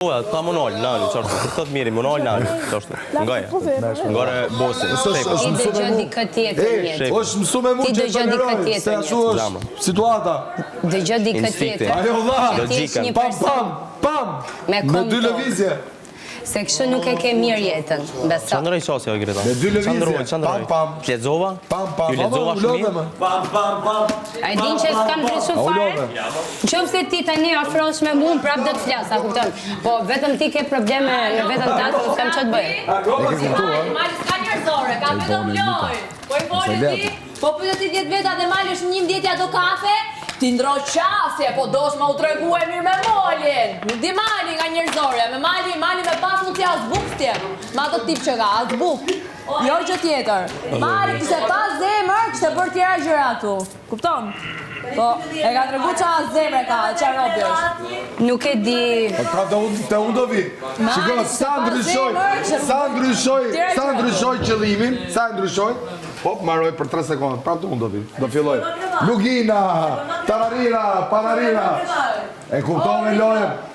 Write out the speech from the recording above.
Ta më nalë, qashtu, të thot miri, më nalë, qashtu, ngare bosi. Ti dëgjë dikë tjetër jetë. është mësu me mu që të toleroj, se ashtu është situata. Dëgjë dikë tjetër. Ajo dha, Logikën. pam, me dy lëvizje. Se kështu nuk e ke mirë jetën, besa. Qandroj qasja, Greta. Me dy lëvizje, pam. Ledzova? Ju ledzova shmi? A e din që s'kam ndryshu fare? Qëmë se ti tani afrosh me mu, prap do të flas, a kupton? Po vetëm ti ke probleme në vetën tatë, nuk kam që të bëjë. Mali s'ka njerëzore, ka vetëm lojë. Po i folë ti, po pyet ti 10 veta dhe Mali është 11 do kafe, ti ndro qasje, po dosh ma u tregu e mirë me Molin. Nuk di Mali nga njerëzore, me Mali me pas mund t'ja zbuk t'jeru. Ma do tip që ka, zbuk. Jo që tjetër. Mali kështë pas zemër, kështë bërë tjera gjëratu. Kupton? Po, e ka tregu qa zemre ka, qa robi është. Nuk e di... Pra të unë do vi. Shiko, sa ndryshoj qëllimin, sa ndryshoj, po, maroj për 3 sekundë, pra të unë do vi. Do filloj. Lugina, tararira, panarira. E kuptove lojën.